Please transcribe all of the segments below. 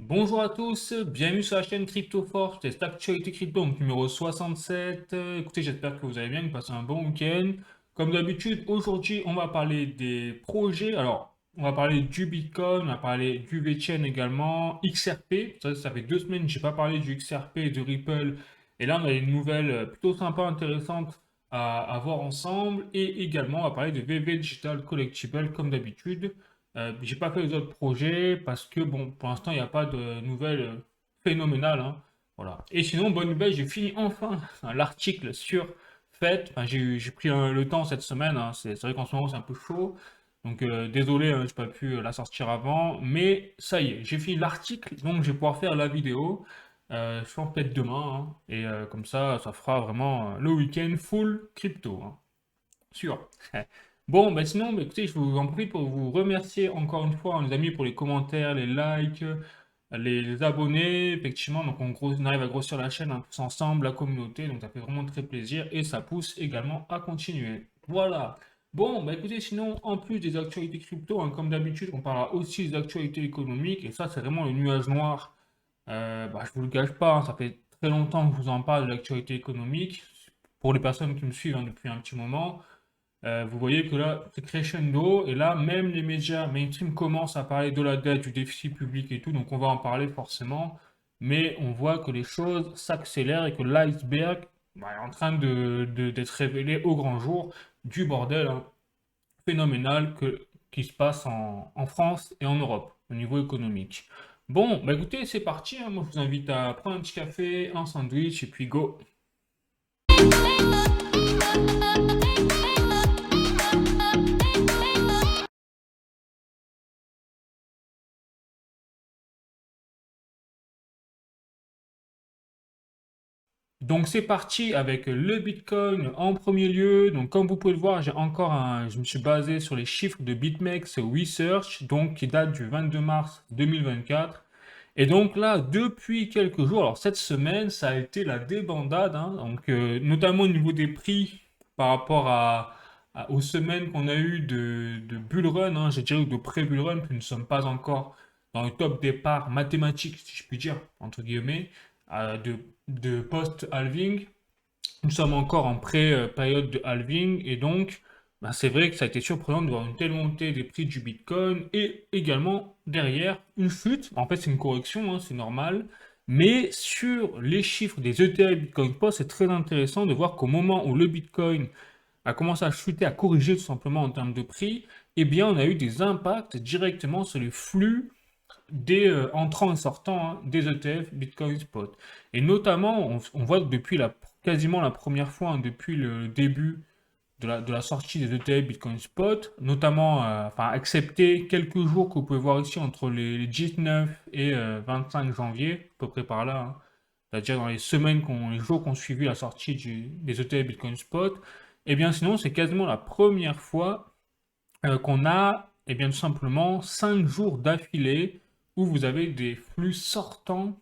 Bonjour à tous, bienvenue sur la chaîne CryptoForce, c'est l'actualité crypto, donc numéro 67. Écoutez, j'espère que vous allez bien, que vous passez un bon week-end. Comme d'habitude, aujourd'hui, on va parler des projets. Alors, on va parler du Bitcoin, on va parler du VeChain également, XRP. Ça fait 2 semaines que je n'ai pas parlé du XRP et de Ripple. Et là, on a une nouvelle plutôt sympa, intéressante à voir ensemble. Et également, on va parler de VV Digital Collectible, comme d'habitude. J'ai pas fait les autres projets parce que bon, pour l'instant, il n'y a pas de nouvelles phénoménales, hein. Voilà. Et sinon, bonne nouvelle, j'ai fini enfin l'article sur FED. Enfin, j'ai pris le temps cette semaine, hein. C'est vrai qu'en ce moment, c'est un peu chaud. Donc, désolé, hein, j'ai pas pu la sortir avant. Mais ça y est, j'ai fini l'article. Donc, je vais pouvoir faire la vidéo. Je pense peut-être demain, hein. Et comme ça fera vraiment le week-end full crypto, hein. Sûr. Bon, bah sinon, bah, écoutez, je vous en prie pour vous remercier encore une fois, hein, les amis, pour les commentaires, les likes, les abonnés. Effectivement, donc on arrive à grossir la chaîne, hein, tous ensemble, la communauté. Donc ça fait vraiment très plaisir et ça pousse également à continuer. Voilà. Bon, bah écoutez, sinon, en plus des actualités crypto, hein, comme d'habitude, on parlera aussi des actualités économiques. Et ça, c'est vraiment le nuage noir. Bah, je vous le cache pas, hein, ça fait très longtemps que je vous en parle de l'actualité économique. Pour les personnes qui me suivent, hein, depuis un petit moment. Vous voyez que là, c'est crescendo, et là, même les médias mainstream commencent à parler de la dette, du déficit public et tout, donc on va en parler forcément, mais on voit que les choses s'accélèrent et que l'iceberg bah, est en train d'être révélé au grand jour du bordel, hein, phénoménal qui se passe en France et en Europe au niveau économique. Bon, bah écoutez, c'est parti, hein. Moi je vous invite à prendre un petit café, un sandwich, et puis go. Donc c'est parti avec le Bitcoin en premier lieu. Donc comme vous pouvez le voir, je me suis basé sur les chiffres de BitMEX Research, donc qui date du 22 mars 2024. Et donc là, depuis quelques jours, alors cette semaine, ça a été la débandade, hein. Donc notamment au niveau des prix par rapport aux semaines qu'on a eues de bull run, hein, je dirais, ou de pré-bull run, que nous ne sommes pas encore dans le top départ mathématique, si je puis dire, entre guillemets, de post-halving. Nous sommes encore en pré-période de halving et donc ben, c'est vrai que ça a été surprenant de voir une telle montée des prix du Bitcoin et également derrière une chute. En fait, c'est une correction, hein, c'est normal. Mais sur les chiffres des ETF Bitcoin Spot, c'est très intéressant de voir qu'au moment où le Bitcoin a commencé à chuter, à corriger tout simplement en termes de prix, eh bien, on a eu des impacts directement sur les flux des entrants et sortants, hein, des ETF Bitcoin Spot. Et notamment, on voit que depuis quasiment la première fois, hein, depuis le début de la sortie des ETF Bitcoin Spot, notamment, enfin, excepté quelques jours que vous pouvez voir ici entre les 19 et 25 janvier, à peu près par là, hein, c'est-à-dire dans les jours qui ont suivi la sortie des ETF Bitcoin Spot, et bien sinon, c'est quasiment la première fois qu'on a, eh bien, tout simplement 5 jours d'affilée où vous avez des flux sortants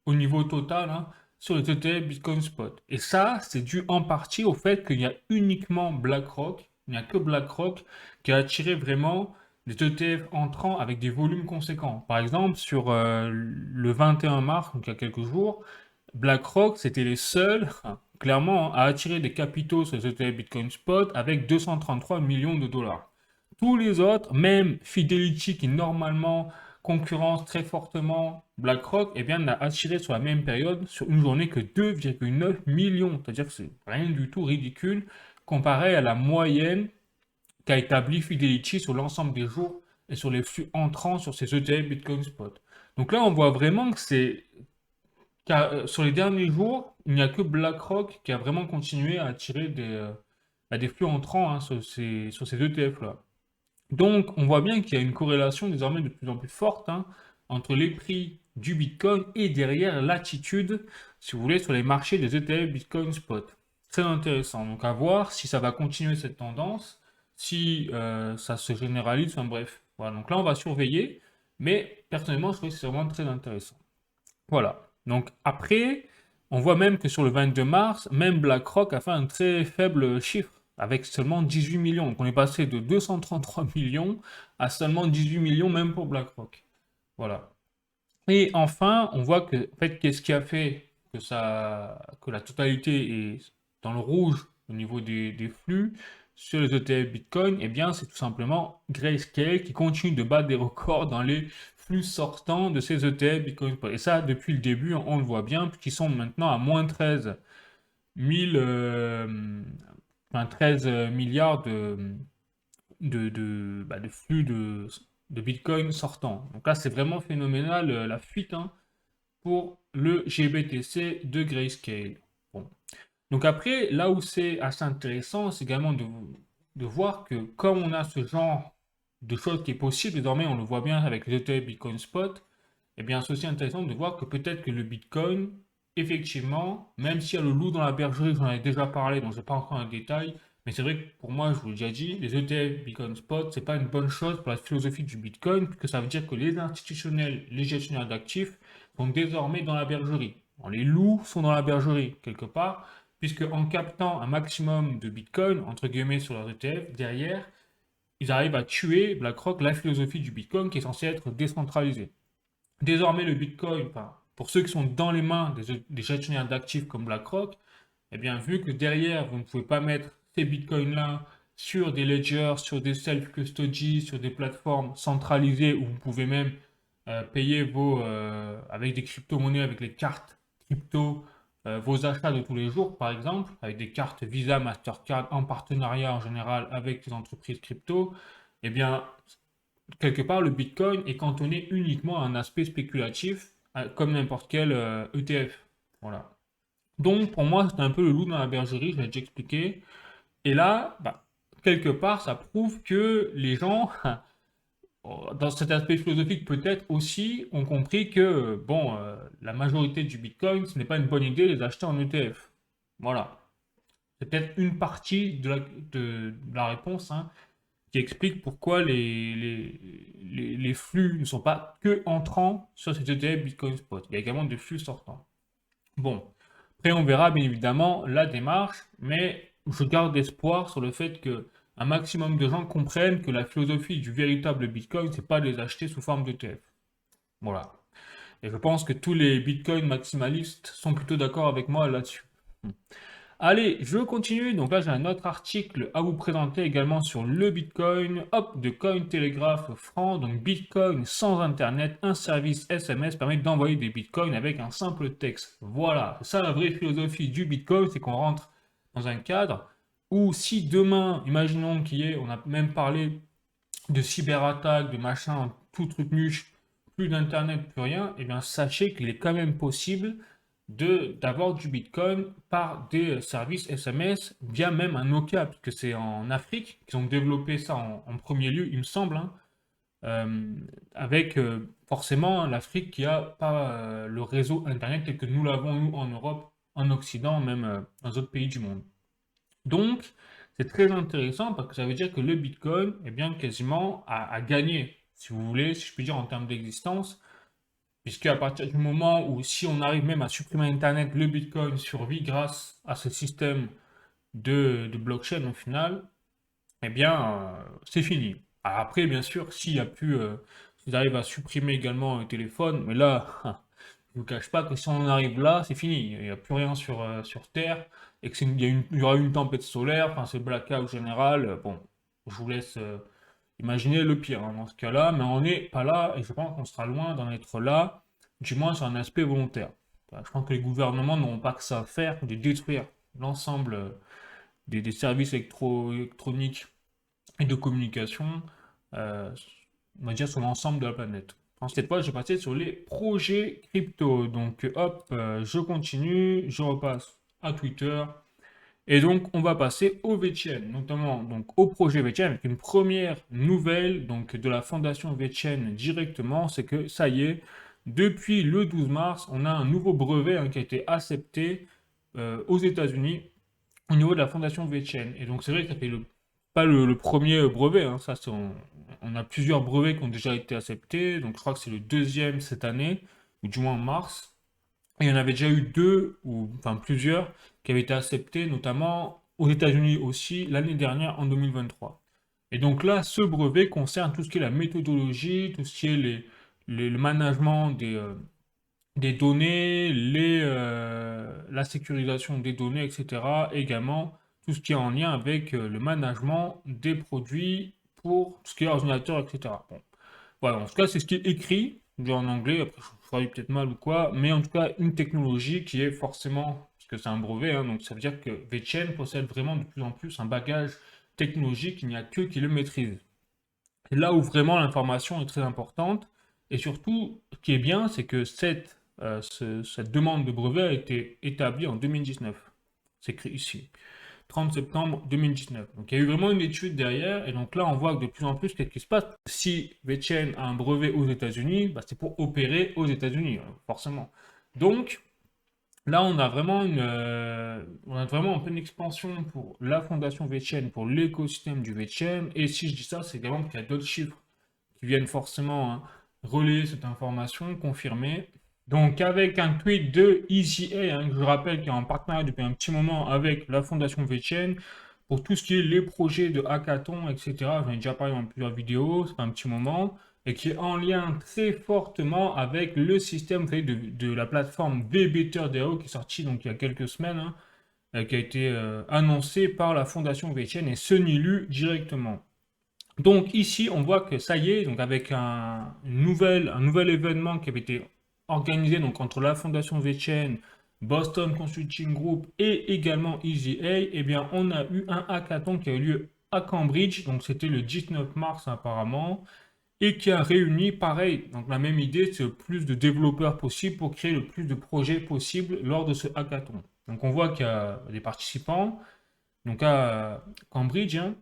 au niveau total, hein, sur les ETF Bitcoin Spot. Et ça, c'est dû en partie au fait qu'il y a uniquement BlackRock, il n'y a que BlackRock qui a attiré vraiment des ETF entrants avec des volumes conséquents. Par exemple, sur le 21 mars, donc il y a quelques jours, BlackRock, c'était les seuls, hein, clairement, à attirer des capitaux sur les ETF Bitcoin Spot avec 233 millions de dollars. Tous les autres, même Fidelity qui normalement concurrence très fortement BlackRock, eh bien, n'a attiré sur la même période, sur une journée, que 2,9 millions. C'est-à-dire que c'est rien du tout ridicule comparé à la moyenne qu'a établi Fidelity sur l'ensemble des jours et sur les flux entrants sur ces ETF Bitcoin Spot. Donc là, on voit vraiment que sur les derniers jours, il n'y a que BlackRock qui a vraiment continué à attirer des flux entrants, hein, sur ces ETF-là. Donc, on voit bien qu'il y a une corrélation désormais de plus en plus forte, hein, entre les prix du Bitcoin et derrière l'attitude, si vous voulez, sur les marchés des ETF Bitcoin Spot. Très intéressant. Donc, à voir si ça va continuer cette tendance, si ça se généralise, enfin bref. Voilà, donc là, on va surveiller, mais personnellement, je trouve que c'est vraiment très intéressant. Voilà. Donc, après, on voit même que sur le 22 mars, même BlackRock a fait un très faible chiffre, avec seulement 18 millions. Donc on est passé de 233 millions à seulement 18 millions, même pour BlackRock. Voilà. Et enfin, on voit que, en fait, qu'est-ce qui a fait que la totalité est dans le rouge au niveau des flux sur les ETF Bitcoin? Eh bien, c'est tout simplement Grayscale qui continue de battre des records dans les flux sortants de ces ETF Bitcoin Spot. Et ça, depuis le début, on le voit bien, puisqu'ils sont maintenant à moins 13 000, enfin, 13 milliards de flux de Bitcoin sortants. Donc là, c'est vraiment phénoménal, la fuite, hein, pour le GBTC de Grayscale. Bon. Donc après, là où c'est assez intéressant, c'est également de voir que comme on a ce genre de choses qui est possible, désormais on le voit bien avec les ETF Bitcoin Spot, eh bien c'est aussi intéressant de voir que peut-être que le Bitcoin, effectivement, même s'il y a le loup dans la bergerie, j'en ai déjà parlé, donc je ne vais pas encore en détail, mais c'est vrai que pour moi, je vous l'ai déjà dit, les ETF Bitcoin Spot, c'est pas une bonne chose pour la philosophie du Bitcoin, puisque ça veut dire que les institutionnels, les gestionnaires d'actifs sont désormais dans la bergerie. Bon, les loups sont dans la bergerie, quelque part, puisque en captant un maximum de Bitcoin, entre guillemets, sur leurs ETF, derrière, ils arrivent à tuer BlackRock, la philosophie du Bitcoin qui est censée être décentralisée. Désormais, le Bitcoin, enfin, pour ceux qui sont dans les mains des gestionnaires d'actifs comme BlackRock, eh bien, vu que derrière, vous ne pouvez pas mettre ces Bitcoins-là sur des ledgers, sur des self-custody, sur des plateformes centralisées où vous pouvez même payer avec des crypto-monnaies, avec les cartes crypto, vos achats de tous les jours, par exemple, avec des cartes Visa, Mastercard en partenariat en général avec des entreprises crypto, eh bien, quelque part, le Bitcoin est cantonné uniquement à un aspect spéculatif, comme n'importe quel ETF. Voilà. Donc, pour moi, c'est un peu le loup dans la bergerie, je l'ai déjà expliqué. Et là, bah, quelque part, ça prouve que les gens, dans cet aspect philosophique peut-être aussi, ont compris que, bon, la majorité du Bitcoin, ce n'est pas une bonne idée de les acheter en ETF. Voilà. C'est peut-être une partie de la réponse, hein, qui explique pourquoi les flux ne sont pas que entrants sur ces ETF Bitcoin Spot. Il y a également des flux sortants. Bon, après on verra bien évidemment la démarche, mais je garde espoir sur le fait que un maximum de gens comprennent que la philosophie du véritable Bitcoin, c'est pas de les acheter sous forme d'ETF. Voilà. Et je pense que tous les Bitcoin maximalistes sont plutôt d'accord avec moi là-dessus. Allez, je continue. Donc là, j'ai un autre article à vous présenter également sur le Bitcoin. Hop, de Cointelegraph France. Donc Bitcoin sans Internet, un service SMS permet d'envoyer des Bitcoins avec un simple texte. Voilà, c'est ça la vraie philosophie du Bitcoin, c'est qu'on rentre dans un cadre où si demain, imaginons qu'il y ait, on a même parlé de cyberattaques, de machin, tout truc nuche, plus d'internet, plus rien, et bien sachez qu'il est quand même possible d'avoir du Bitcoin par des services SMS via même un Nokia, puisque c'est en Afrique qu'ils ont développé ça en premier lieu, il me semble, hein, avec forcément l'Afrique qui a pas le réseau Internet tel que nous l'avons nous en Europe, en Occident, même dans d'autres pays du monde. Donc, c'est très intéressant parce que ça veut dire que le Bitcoin, eh bien, quasiment a gagné, si vous voulez, si je puis dire, en termes d'existence, puisque à partir du moment où, si on arrive même à supprimer Internet, le Bitcoin survit grâce à ce système de blockchain au final, eh bien, c'est fini. Alors après, bien sûr, s'il y a plus, s'ils arrivent à supprimer également un téléphone, mais là, je ne vous cache pas que si on en arrive là, c'est fini. Il n'y a plus rien sur Terre et il y aura une tempête solaire, enfin c'est blackout général. Bon, je vous laisse imaginer le pire, hein, dans ce cas-là, mais on n'est pas là et je pense qu'on sera loin d'en être là, du moins sur un aspect volontaire. Enfin, je pense que les gouvernements n'auront pas que ça à faire que de détruire l'ensemble des services électroniques et de communication, euh, on va dire sur l'ensemble de la planète. Ensuite, cette fois, je vais passer sur les projets crypto. Donc, hop, je continue, je repasse à Twitter. Et donc, on va passer au VeChain, notamment donc, au projet VeChain, avec une première nouvelle donc, de la fondation VeChain directement, c'est que ça y est, depuis le 12 mars, on a un nouveau brevet, hein, qui a été accepté aux États-Unis au niveau de la fondation VeChain. Et donc, c'est vrai que ça fait pas le premier brevet, hein, ça, on a plusieurs brevets qui ont déjà été acceptés, donc je crois que c'est le deuxième cette année, ou du moins en mars. Et il y en avait déjà eu deux, ou enfin plusieurs, qui avaient été acceptés, notamment aux États-Unis aussi, l'année dernière, en 2023. Et donc là, ce brevet concerne tout ce qui est la méthodologie, tout ce qui est le management des données, la sécurisation des données, etc. Également, tout ce qui est en lien avec le management des produits pour tout ce qui est ordinateur, etc. Bon, voilà, en tout cas, c'est ce qui est écrit, en anglais, après je traduis peut-être mal ou quoi, mais en tout cas, une technologie qui est forcément, parce que c'est un brevet, hein, donc ça veut dire que VChain possède vraiment de plus en plus un bagage technologique, il n'y a que qui le maîtrise. C'est là où vraiment l'information est très importante. Et surtout, ce qui est bien, c'est que cette demande de brevet a été établie en 2019. C'est écrit ici. 30 septembre 2019. Donc il y a eu vraiment une étude derrière, et donc là on voit que de plus en plus, qu'est-ce qui se passe? Si VChain a un brevet aux États-Unis, bah, c'est pour opérer aux États-Unis, forcément. Donc là on a vraiment en pleine expansion pour la fondation VChain, pour l'écosystème du VChain, et si je dis ça, c'est également qu'il y a d'autres chiffres qui viennent forcément hein, relayer cette information, confirmer. Donc avec un tweet de EasyA, hein, je rappelle qu'il est en partenariat depuis un petit moment avec la Fondation VChain pour tout ce qui est les projets de hackathon, etc. J'en ai déjà parlé dans plusieurs vidéos, c'est un petit moment, et qui est en lien très fortement avec le système vous savez, de la plateforme VBetterDAO qui est sorti donc il y a quelques semaines, hein, qui a été annoncé par la Fondation VChain et Sunny Lu directement. Donc ici, on voit que ça y est, donc avec un nouvel événement qui avait été organisé donc entre la Fondation VChain, Boston Consulting Group et également EasyA, eh bien on a eu un hackathon qui a eu lieu à Cambridge, donc c'était le 19 mars apparemment, et qui a réuni pareil, donc la même idée, c'est le plus de développeurs possible pour créer le plus de projets possible lors de ce hackathon. Donc on voit qu'il y a des participants, donc à Cambridge, hein,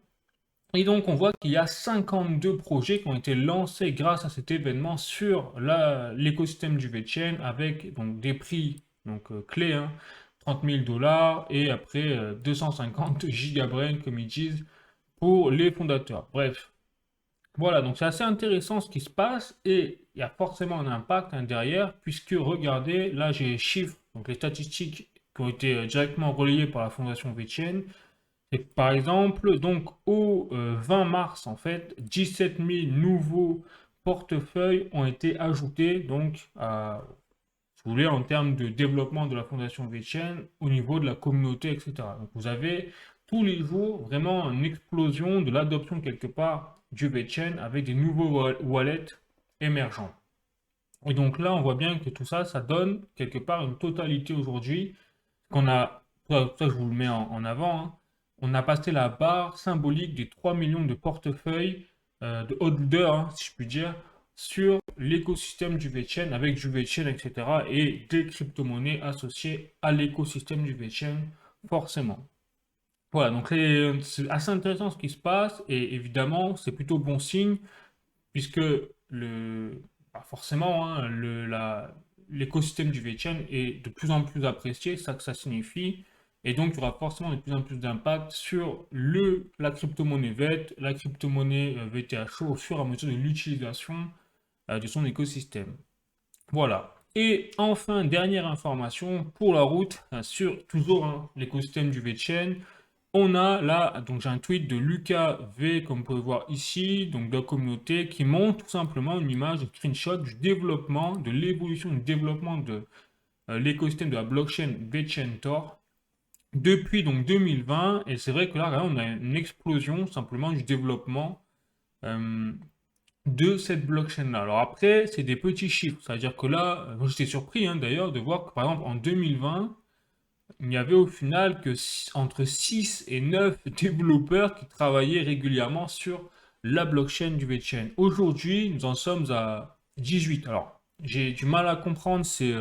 et donc, on voit qu'il y a 52 projets qui ont été lancés grâce à cet événement sur l'écosystème du VeChain avec donc, des prix donc, clés, hein, 30 000 dollars et après 250 gigabrain, comme ils disent, pour les fondateurs. Bref, voilà, donc c'est assez intéressant ce qui se passe et il y a forcément un impact hein, derrière, puisque regardez, là j'ai les chiffres, donc les statistiques qui ont été directement relayées par la fondation VeChain. Et par exemple, donc au 20 mars, en fait, 17 000 nouveaux portefeuilles ont été ajoutés, donc, si vous voulez, en termes de développement de la Fondation VeChain au niveau de la communauté, etc. Donc vous avez tous les jours vraiment une explosion de l'adoption quelque part du VeChain avec des nouveaux wallets émergents. Et donc là, on voit bien que tout ça, ça donne quelque part une totalité aujourd'hui qu'on a, ça, je vous le mets en avant, hein. On a passé la barre symbolique des 3 millions de portefeuilles de holders, hein, si je puis dire, sur l'écosystème du VeChain avec du VeChain, etc. et des crypto-monnaies associées à l'écosystème du VeChain, forcément. Voilà, donc c'est assez intéressant ce qui se passe et évidemment, c'est plutôt bon signe puisque forcément, hein, l'écosystème du VeChain est de plus en plus apprécié, c'est ça que ça signifie. Et donc, il y aura forcément de plus en plus d'impact sur la crypto-monnaie VET, la crypto-monnaie VTHO au fur et à mesure de l'utilisation de son écosystème. Voilà. Et enfin, dernière information pour la route sur toujours hein, l'écosystème du VeChain. On a là, donc j'ai un tweet de Lucas V, comme vous pouvez voir ici, donc de la communauté, qui montre tout simplement une image, un screenshot du développement, de l'évolution du développement de l'écosystème de la blockchain VeChain Tor depuis donc 2020. Et c'est vrai que là, on a une explosion simplement du développement euh, de cette blockchain-là. Alors après, c'est des petits chiffres, c'est-à-dire que là, moi j'étais surpris hein, d'ailleurs de voir que par exemple en 2020, il n'y avait au final que entre 6 et 9 développeurs qui travaillaient régulièrement sur la blockchain du VeChain. Aujourd'hui, nous en sommes à 18. Alors, j'ai du mal à comprendre, c'est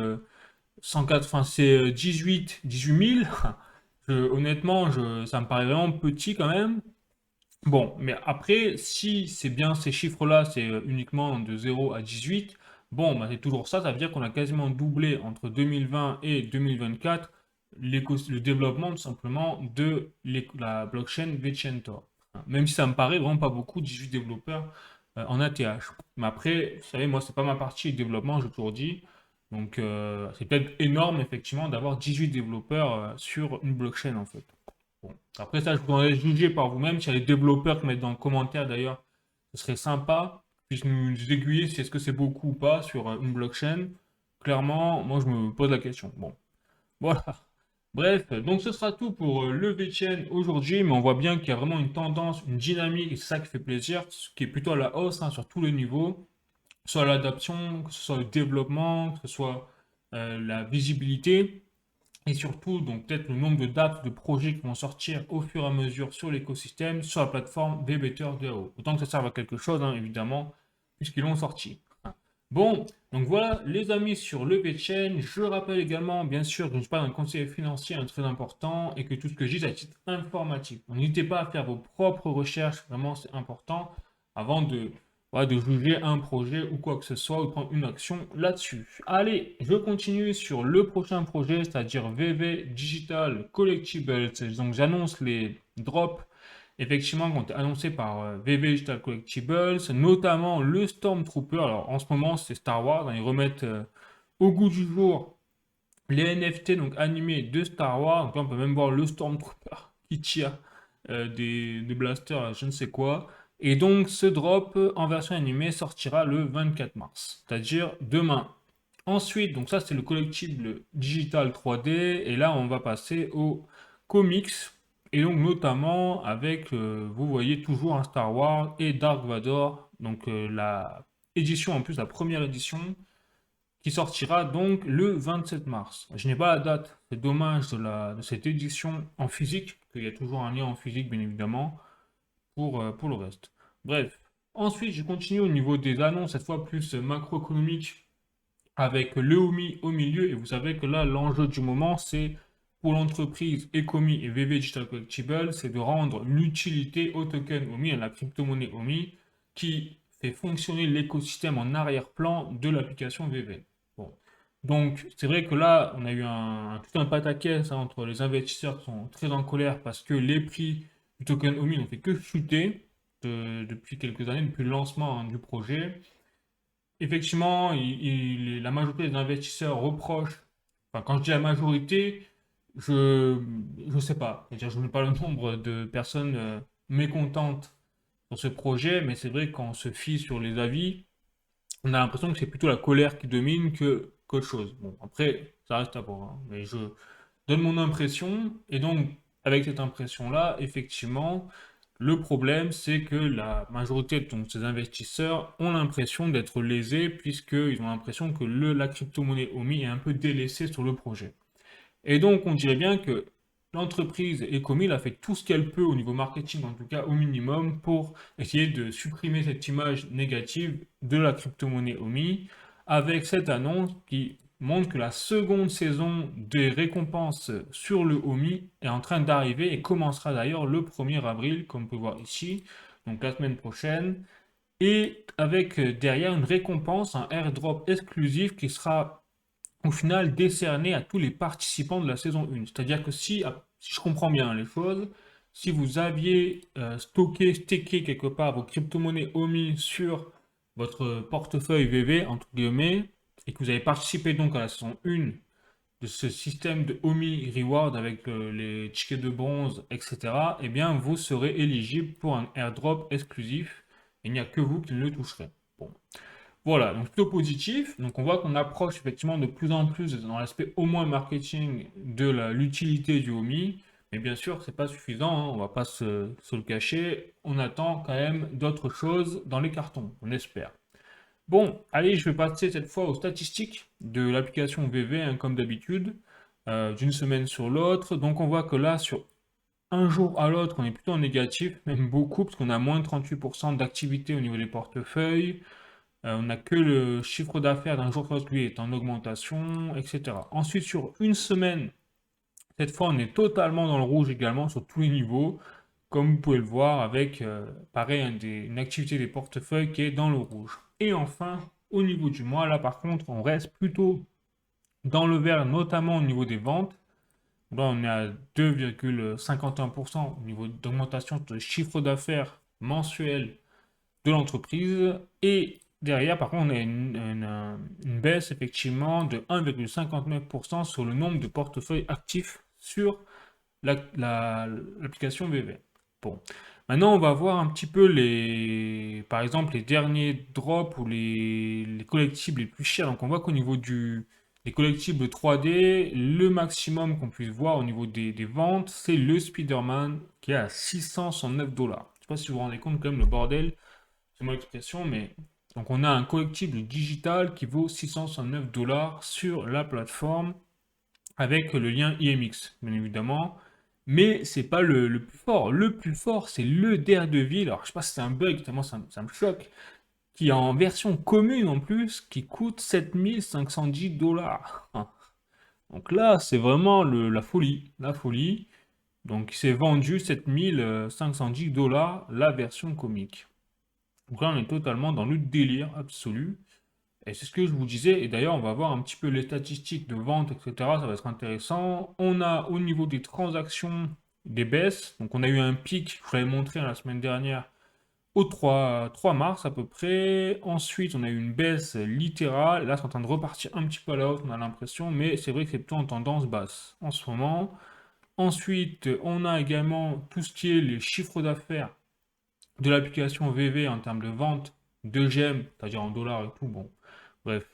104, enfin, c'est 18 000. Honnêtement, ça me paraît vraiment petit quand même. Bon, mais après, si c'est bien ces chiffres-là, c'est uniquement de 0 à 18, bon, bah, c'est toujours ça, ça veut dire qu'on a quasiment doublé entre 2020 et 2024 le développement tout simplement de la blockchain Vicentor. Même si ça me paraît vraiment pas beaucoup, 18 développeurs en ATH. Mais après, vous savez, moi, c'est pas ma partie développement, j'ai toujours dit. Donc, c'est peut-être énorme, effectivement, d'avoir 18 développeurs sur une blockchain, en fait. Bon. Après ça, je vous en laisse juger par vous-même. S'il y a des développeurs qui mettent dans le commentaire d'ailleurs, ce serait sympa. puisse nous aiguiller si est-ce que c'est beaucoup ou pas sur une blockchain. Clairement, moi je me pose la question. Bon, voilà. Bref, donc ce sera tout pour le VTN aujourd'hui, mais on voit bien qu'il y a vraiment une tendance, une dynamique, et c'est ça qui fait plaisir, ce qui est plutôt à la hausse hein, sur tous les niveaux, que ce soit l'adaptation, que ce soit le développement, que ce soit la visibilité, et surtout donc peut-être le nombre de dates de projets qui vont sortir au fur et à mesure sur l'écosystème, sur la plateforme VBetter DAO. Autant que ça serve à quelque chose, hein, évidemment, puisqu'ils l'ont sorti. Bon, donc voilà les amis sur le VeChain. Je rappelle également, bien sûr, que je ne suis pas un conseiller financier très important et que tout ce que je dis c'est à titre informatif. Donc, n'hésitez pas à faire vos propres recherches, vraiment c'est important, avant de, voilà, de juger un projet ou quoi que ce soit ou de prendre une action là-dessus. Allez, je continue sur le prochain projet, c'est-à-dire VV Digital Collectibles. Donc j'annonce les drops effectivement, qui ont été annoncés par VV Digital Collectibles, notamment le Stormtrooper. Alors en ce moment, c'est Star Wars, hein, ils remettent au goût du jour les NFT donc animés de Star Wars. Donc là, on peut même voir le Stormtrooper qui tire des blasters, je ne sais quoi. Et donc, ce drop en version animée sortira le 24 mars, c'est-à-dire demain. Ensuite, donc ça, c'est le collectible digital 3D. Et là, on va passer aux comics. Et donc, notamment avec, vous voyez toujours un Star Wars et Dark Vador. Donc, la édition, en plus, la première édition qui sortira donc le 27 mars. Je n'ai pas la date, c'est dommage de cette édition en physique, qu'il y a toujours un lien en physique bien évidemment, pour le reste. Bref, ensuite je continue au niveau des annonces, cette fois plus macroéconomiques, avec le OMI au milieu, et vous savez que là l'enjeu du moment c'est pour l'entreprise Ecomi et VV Digital Collectible, c'est de rendre l'utilité au token OMI, à la crypto-monnaie OMI, qui fait fonctionner l'écosystème en arrière-plan de l'application VV. Bon. Donc, c'est vrai que là, on a eu tout un pataquès hein, entre les investisseurs qui sont très en colère parce que les prix du token OMI n'ont fait que chuter depuis quelques années, depuis le lancement hein, du projet. Effectivement, la majorité des investisseurs reprochent, enfin, quand je dis la majorité, je ne sais pas, c'est-à-dire je ne mets pas le nombre de personnes mécontentes sur ce projet, mais c'est vrai qu'on se fie sur les avis, on a l'impression que c'est plutôt la colère qui domine que qu'autre chose. Bon, après, ça reste à voir, hein, mais je donne mon impression, et donc avec cette impression-là, effectivement, le problème, c'est que la majorité de ces investisseurs ont l'impression d'être lésés, puisqu'ils ont l'impression que la crypto-monnaie OMI est un peu délaissée sur le projet. Et donc, on dirait bien que l'entreprise Ecomi a fait tout ce qu'elle peut au niveau marketing, en tout cas au minimum, pour essayer de supprimer cette image négative de la crypto-monnaie OMI, avec cette annonce qui montre que la seconde saison des récompenses sur le OMI est en train d'arriver et commencera d'ailleurs le 1er avril, comme on peut voir ici, donc la semaine prochaine, et avec derrière une récompense, un airdrop exclusif qui sera au final décerné à tous les participants de la saison 1. C'est-à-dire que si je comprends bien les choses, si vous aviez stacké quelque part vos crypto-monnaies OMI sur votre portefeuille VV, entre guillemets, et que vous avez participé donc à la saison 1 de ce système de OMI Reward avec les tickets de bronze, etc., eh bien, vous serez éligible pour un airdrop exclusif. Il n'y a que vous qui le toucherez. Bon. Voilà, donc plutôt positif. Donc on voit qu'on approche effectivement de plus en plus dans l'aspect au moins marketing de l'utilité du HOMI. Mais bien sûr, c'est pas suffisant, hein, on va pas se le cacher. On attend quand même d'autres choses dans les cartons, on espère. Bon, allez, je vais passer cette fois aux statistiques de l'application VV, hein, comme d'habitude, d'une semaine sur l'autre. Donc on voit que là, sur un jour à l'autre, on est plutôt en négatif, même beaucoup, parce qu'on a moins de 38% d'activité au niveau des portefeuilles. On n'a que le chiffre d'affaires d'un jour sur l'autre, lui, est en augmentation, etc. Ensuite, sur une semaine, cette fois, on est totalement dans le rouge également sur tous les niveaux, comme vous pouvez le voir avec, pareil, une activité des portefeuilles qui est dans le rouge. Et enfin, au niveau du mois, là par contre, on reste plutôt dans le vert, notamment au niveau des ventes. Là, on est à 2,51% au niveau d'augmentation de chiffre d'affaires mensuel de l'entreprise. Et derrière, par contre, on a une baisse effectivement de 1,59% sur le nombre de portefeuilles actifs sur l'application VV. Bon. Maintenant, on va voir un petit peu par exemple, les derniers drops ou les collectibles les plus chers. Donc, on voit qu'au niveau des collectibles 3D, le maximum qu'on puisse voir au niveau des ventes, c'est le Spider-Man qui est à 669 dollars. Je sais pas si vous vous rendez compte quand même le bordel, c'est mon expression, mais donc on a un collectible digital qui vaut 669 dollars sur la plateforme avec le lien IMX, bien évidemment. Mais c'est pas le plus fort. Le plus fort, c'est le Daredevil. Alors, je sais pas si c'est un bug, tellement ça me choque. Qui est en version commune en plus, qui coûte 7510 dollars. Donc là, c'est vraiment la folie. La folie. Donc, il s'est vendu 7510 dollars la version comique. Donc là, on est totalement dans le délire absolu. Et c'est ce que je vous disais, et d'ailleurs on va voir un petit peu les statistiques de vente, etc. Ça va être intéressant. On a au niveau des transactions des baisses, donc on a eu un pic, je vous l'avais montré la semaine dernière, au 3 mars à peu près. Ensuite on a eu une baisse littérale, là c'est en train de repartir un petit peu à la hausse, on a l'impression, mais c'est vrai que c'est plutôt en tendance basse en ce moment. Ensuite on a également tout ce qui est les chiffres d'affaires de l'application VV en termes de vente de gemmes, c'est-à-dire en dollars et tout, bon. Bref,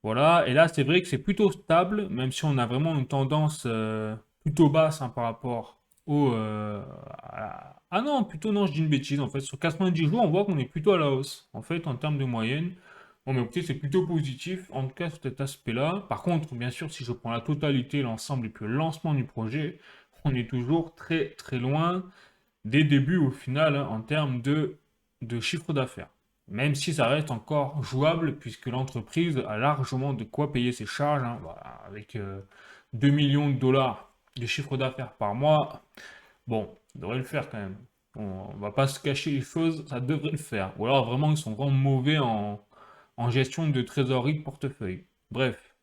voilà. Et là, c'est vrai que c'est plutôt stable, même si on a vraiment une tendance plutôt basse hein, par rapport au. Ah non, plutôt non, je dis une bêtise. En fait, sur 90 jours, on voit qu'on est plutôt à la hausse. En fait, en termes de moyenne. Bon, mais écoutez, c'est plutôt positif, en tout cas sur cet aspect-là. Par contre, bien sûr, si je prends la totalité, l'ensemble et puis le lancement du projet, on est toujours très très loin des débuts au final hein, en termes de chiffre d'affaires. Même si ça reste encore jouable, puisque l'entreprise a largement de quoi payer ses charges, hein, voilà, avec 2 millions de dollars de chiffre d'affaires par mois, bon, ça devrait le faire quand même. On va pas se cacher les choses, ça devrait le faire. Ou alors vraiment, ils sont vraiment mauvais en gestion de trésorerie de portefeuille. Bref.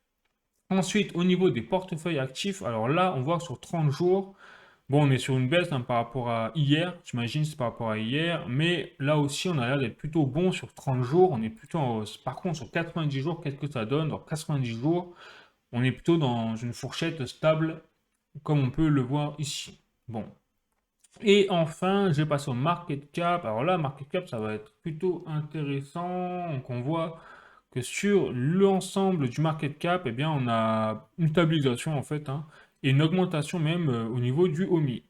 Ensuite, au niveau des portefeuilles actifs, alors là, on voit que sur 30 jours, bon, on est sur une baisse hein, par rapport à hier, j'imagine c'est par rapport à hier, mais là aussi on a l'air d'être plutôt bon sur 30 jours, on est plutôt en hausse. Par contre sur 90 jours, qu'est-ce que ça donne? Dans 90 jours, on est plutôt dans une fourchette stable comme on peut le voir ici. Bon. Et enfin, je vais passer au market cap. Alors là, market cap, ça va être plutôt intéressant. Donc on voit que sur l'ensemble du market cap, eh bien, on a une stabilisation en fait, hein, et une augmentation même au niveau du OMI.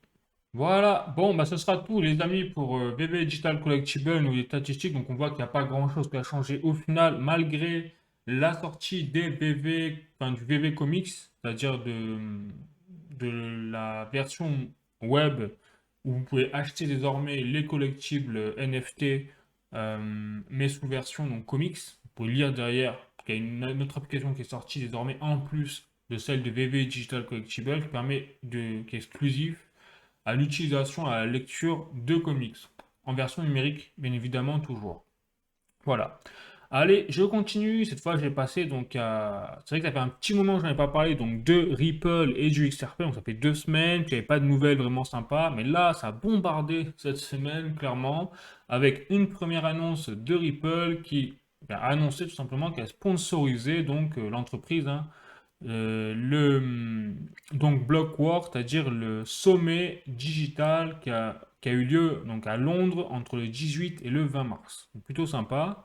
Voilà, bon, bah, ce sera tout, les amis, pour VV Digital Collectible ou les statistiques. Donc, on voit qu'il n'y a pas grand-chose qui a changé au final, malgré la sortie des VV, enfin, du VV Comics, c'est-à-dire de la version web où vous pouvez acheter désormais les collectibles NFT, mais sous version donc comics. Vous pouvez lire derrière qu'il y a une autre application qui est sortie désormais en plus de celle de VV Digital Collectible qui est exclusive à l'utilisation, à la lecture de comics, en version numérique, bien évidemment, toujours. Voilà. Allez, je continue. Cette fois, je vais passer donc à. C'est vrai que ça fait un petit moment que je n'en ai pas parlé, donc de Ripple et du XRP. Donc ça fait 2 semaines, qu'il n'y avait pas de nouvelles vraiment sympas. Mais là, ça a bombardé cette semaine, clairement, avec une première annonce de Ripple qui a annoncé tout simplement qu'elle sponsorisait donc l'entreprise, hein, donc Blockwork, c'est-à-dire le sommet digital qui a eu lieu donc à Londres entre le 18 et le 20 mars. Donc plutôt sympa.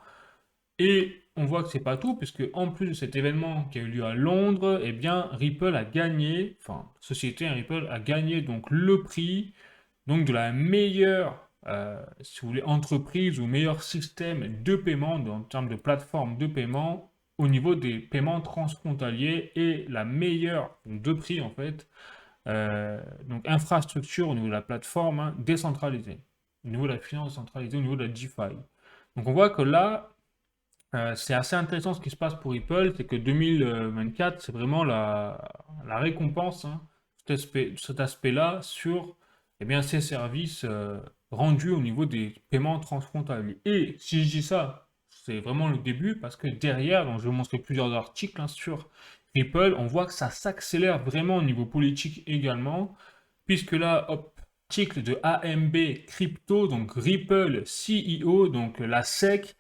Et on voit que c'est pas tout, puisque en plus de cet événement qui a eu lieu à Londres, eh bien Ripple a gagné, enfin société Ripple a gagné donc le prix donc de la meilleure, si vous voulez, entreprise ou meilleur système de paiement en termes de plateforme de paiement au niveau des paiements transfrontaliers et la meilleure de prix en fait, donc infrastructure au niveau de la plateforme hein, décentralisée, au niveau de la finance décentralisée, au niveau de la DeFi. Donc on voit que là, c'est assez intéressant ce qui se passe pour Ripple, c'est que 2024, c'est vraiment la récompense, hein, cet aspect-là sur eh bien, ces services rendus au niveau des paiements transfrontaliers. Et si je dis ça, c'est vraiment le début parce que derrière, donc je vais vous montrer plusieurs articles hein, sur Ripple, on voit que ça s'accélère vraiment au niveau politique également, puisque là, hop, article de AMB Crypto, donc Ripple CEO, donc la SEC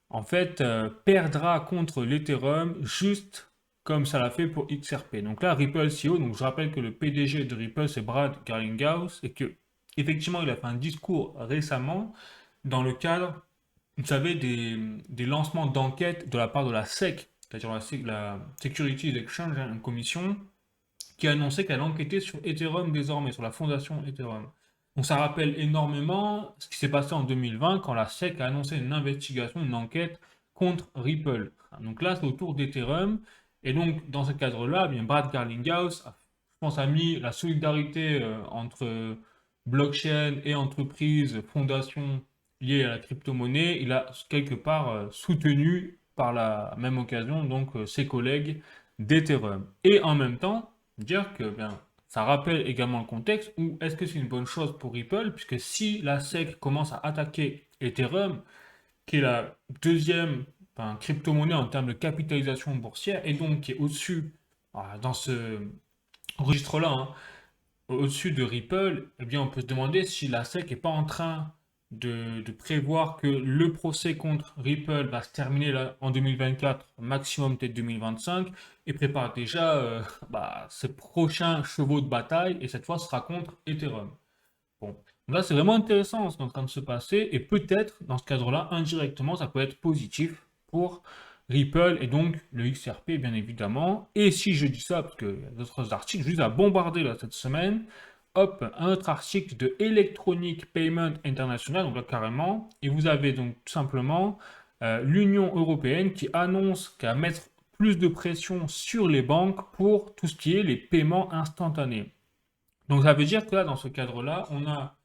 en fait, perdra contre l'Ethereum juste comme ça l'a fait pour XRP. Donc là, Ripple CEO, donc je rappelle que le PDG de Ripple, c'est Brad Garlinghouse, et que Effectivement, il a fait un discours récemment dans le cadre, vous savez, des lancements d'enquête de la part de la SEC, c'est-à-dire la Securities Exchange, hein, une commission qui a annoncé qu'elle enquêtait sur Ethereum désormais, sur la fondation Ethereum. Donc ça rappelle énormément ce qui s'est passé en 2020 quand la SEC a annoncé une investigation, une enquête contre Ripple. Donc là, c'est autour d'Ethereum. Et donc, dans ce cadre-là, eh bien Brad Garlinghouse, je pense, a mis la solidarité entre blockchain et entreprises, fondations liées à la crypto-monnaie. Il a quelque part soutenu par la même occasion donc ses collègues d'Ethereum. Et en même temps, dire que bien, ça rappelle également le contexte où est-ce que c'est une bonne chose pour Ripple, puisque si la SEC commence à attaquer Ethereum, qui est la deuxième enfin, crypto-monnaie en termes de capitalisation boursière, et donc qui est au-dessus, dans ce registre-là, hein, au-dessus de Ripple, eh bien, on peut se demander si la SEC n'est pas en train de prévoir que le procès contre Ripple va se terminer là, en 2024, maximum peut-être 2025, et prépare déjà ses prochains chevaux de bataille, et cette fois, ce sera contre Ethereum. Bon, là, c'est vraiment intéressant ce qui est en train de se passer, et peut-être, dans ce cadre-là, indirectement, ça peut être positif pour Ripple et donc le XRP, bien évidemment. Et si je dis ça, parce qu'il y a d'autres articles, je les ai bombardés là cette semaine, hop, un autre article de Electronic Payment International, donc là carrément, et vous avez donc tout simplement l'Union européenne qui annonce qu'elle va mettre plus de pression sur les banques pour tout ce qui est les paiements instantanés. Donc ça veut dire que là, dans ce cadre-là, on a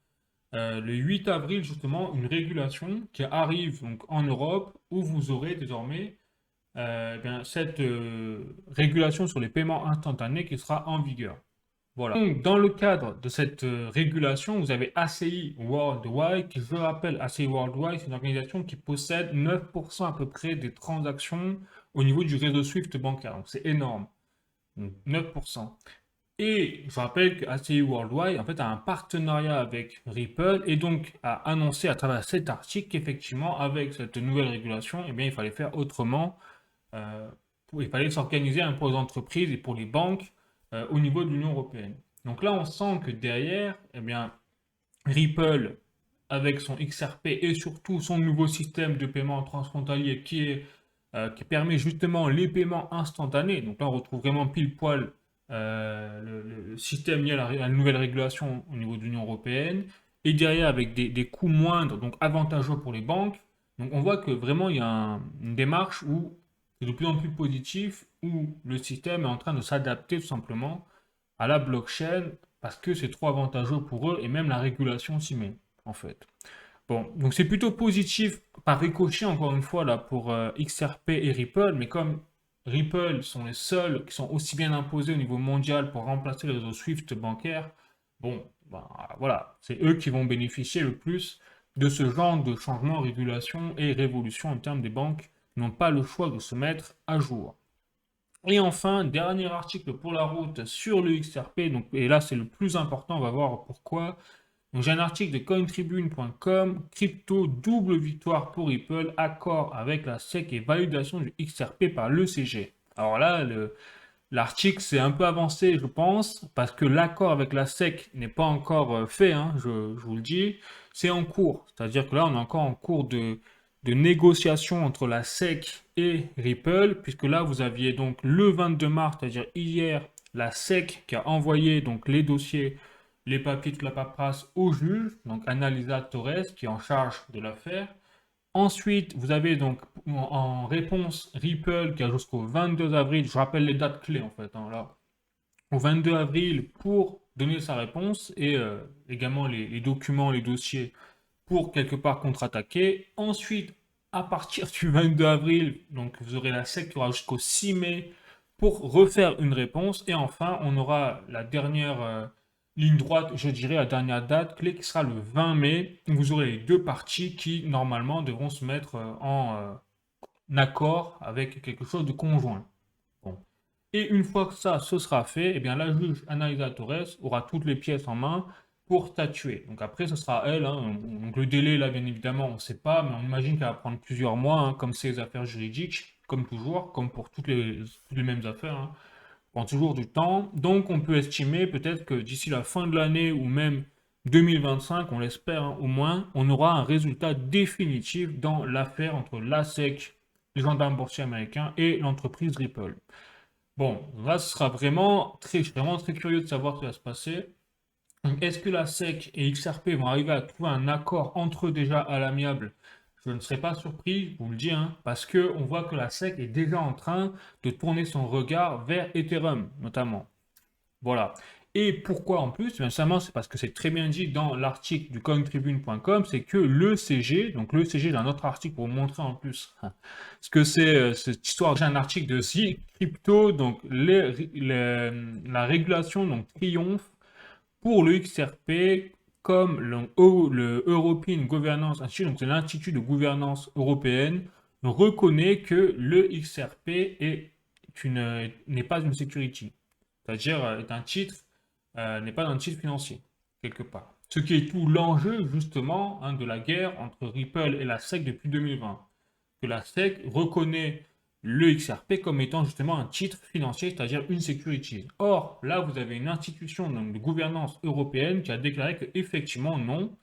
le 8 avril justement une régulation qui arrive donc en Europe où vous aurez désormais cette régulation sur les paiements instantanés qui sera en vigueur. Voilà. Donc, dans le cadre de cette régulation, vous avez ACI Worldwide, qui, je rappelle, ACI Worldwide, c'est une organisation qui possède 9% à peu près des transactions au niveau du réseau SWIFT bancaire. Donc, c'est énorme. Donc, 9%. Et je rappelle que ACI Worldwide, en fait, a un partenariat avec Ripple et donc a annoncé à travers cet article qu'effectivement, avec cette nouvelle régulation, eh bien, il fallait faire autrement. euh, il fallait s'organiser un pour les entreprises et pour les banques au niveau de l'Union européenne. Donc là, on sent que derrière, eh bien, Ripple, avec son XRP et surtout son nouveau système de paiement transfrontalier qui permet justement les paiements instantanés. Donc là, on retrouve vraiment pile poil le système lié à la nouvelle régulation au niveau de l'Union européenne. Et derrière, avec des coûts moindres, donc avantageux pour les banques. Donc on voit que vraiment, il y a une démarche où c'est de plus en plus positif, où le système est en train de s'adapter tout simplement à la blockchain parce que c'est trop avantageux pour eux et même la régulation s'y met en fait. Bon, donc c'est plutôt positif par ricochet encore une fois là pour XRP et Ripple, mais comme Ripple sont les seuls qui sont aussi bien imposés au niveau mondial pour remplacer le réseau SWIFT bancaire, bon, ben, voilà, c'est eux qui vont bénéficier le plus de ce genre de changement, régulation et révolution en termes des banques qui n'ont pas le choix de se mettre à jour. Et enfin, dernier article pour la route sur le XRP, donc, et là c'est le plus important, on va voir pourquoi. Donc j'ai un article de cointribune.com, crypto double victoire pour Ripple, accord avec la SEC et validation du XRP par l'ECG. Alors là, l'article c'est un peu avancé, je pense, parce que l'accord avec la SEC n'est pas encore fait, hein, je vous le dis, c'est en cours. C'est-à-dire que là, on est encore en cours de négociation entre la SEC et Ripple, puisque là, vous aviez donc le 22 mars, c'est-à-dire hier, la SEC qui a envoyé donc les dossiers, les papiers, toute la paperasse au juge, donc Annalisa Torres, qui est en charge de l'affaire. Ensuite, vous avez donc en réponse Ripple qui a jusqu'au 22 avril, je rappelle les dates clés en fait, hein, là, au 22 avril pour donner sa réponse et également les documents, les dossiers pour quelque part contre-attaquer. Ensuite, à partir du 22 avril, donc vous aurez la SEC qui aura jusqu'au 6 mai pour refaire une réponse. Et enfin, on aura la dernière ligne droite, je dirais, la dernière date clé qui sera le 20 mai. Vous aurez les deux parties qui, normalement, devront se mettre en accord avec quelque chose de conjoint. Bon. Et une fois que ça, ce sera fait, eh bien, la juge Annalisa Torres aura toutes les pièces en main pour statuer. Donc après, ce sera elle. Hein. Donc le délai, là, bien évidemment, on ne sait pas, mais on imagine qu'elle va prendre plusieurs mois, hein, comme ces affaires juridiques, comme toujours, comme pour toutes les mêmes affaires. Hein. Prend toujours du temps. Donc on peut estimer peut-être que d'ici la fin de l'année ou même 2025, on l'espère hein, au moins, on aura un résultat définitif dans l'affaire entre la SEC, les gendarmes boursiers américains et l'entreprise Ripple. Bon, là, ce sera je suis vraiment très curieux de savoir ce qui va se passer. Donc, est-ce que la SEC et XRP vont arriver à trouver un accord entre eux déjà à l'amiable? Je ne serais pas surpris, je vous le dis, hein, parce que on voit que la SEC est déjà en train de tourner son regard vers Ethereum, notamment. Voilà. Et pourquoi en plus? Bien simplement, c'est parce que c'est très bien dit dans l'article du cointribune.com, c'est que l'ECG, donc l'ECG, j'ai un autre article pour vous montrer en plus ce que c'est cette histoire. J'ai un article de C Crypto, donc la régulation donc triomphe pour le XRP comme le European Governance Institute, donc c'est l'Institut de gouvernance européenne, reconnaît que le XRP n'est pas une security, c'est-à-dire est un titre, n'est pas un titre financier, quelque part. Ce qui est tout l'enjeu, justement, hein, de la guerre entre Ripple et la SEC depuis 2020. Que la SEC reconnaît le XRP comme étant justement un titre financier, c'est-à-dire une security. Or, là, vous avez une institution donc, de gouvernance européenne qui a déclaré que effectivement non,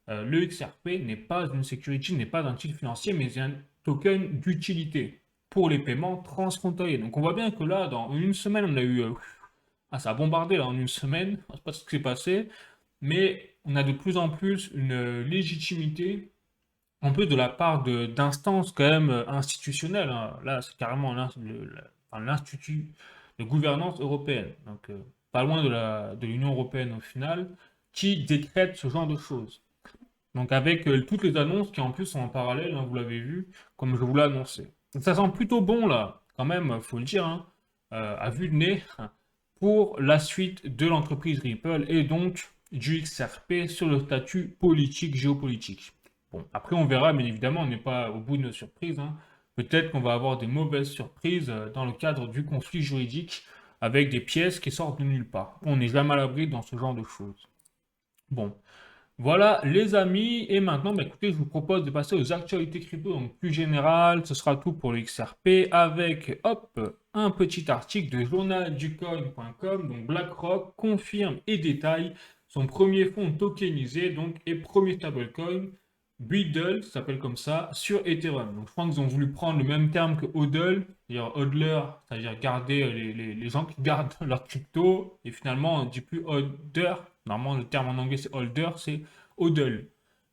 le XRP n'est pas une security, n'est pas un titre financier, mais un token d'utilité pour les paiements transfrontaliers. Donc on voit bien que là, dans une semaine, on a eu... ça a bombardé là en une semaine, je ne sais pas ce qui s'est passé, mais on a de plus en plus une légitimité en plus de la part d'instances quand même institutionnelles, hein. Là, c'est carrément l'Institut de gouvernance européenne, donc pas loin de l'Union européenne au final, qui décrète ce genre de choses. Donc avec toutes les annonces qui en plus sont en parallèle, hein, vous l'avez vu, comme je vous l'ai annoncé. Donc ça sent plutôt bon là, quand même, faut le dire, hein, à vue de nez, pour la suite de l'entreprise Ripple et donc du XRP sur le statut politique, géopolitique. Bon, après on verra, bien évidemment, on n'est pas au bout de nos surprises, hein. Peut-être qu'on va avoir des mauvaises surprises dans le cadre du conflit juridique avec des pièces qui sortent de nulle part. On n'est jamais à l'abri dans ce genre de choses. Bon, voilà les amis, et maintenant, bah, écoutez, je vous propose de passer aux actualités crypto, donc plus générales, ce sera tout pour le XRP, avec, hop, un petit article de journalducoin.com, donc BlackRock confirme et détaille son premier fonds tokenisé, donc, et premier stablecoin, BUIDL, ça s'appelle comme ça, sur Ethereum. Donc je crois qu'ils ont voulu prendre le même terme que HODL, c'est-à-dire hodler, c'est-à-dire garder les gens qui gardent leur crypto, et finalement on ne dit plus holder, normalement le terme en anglais c'est holder, c'est hodl.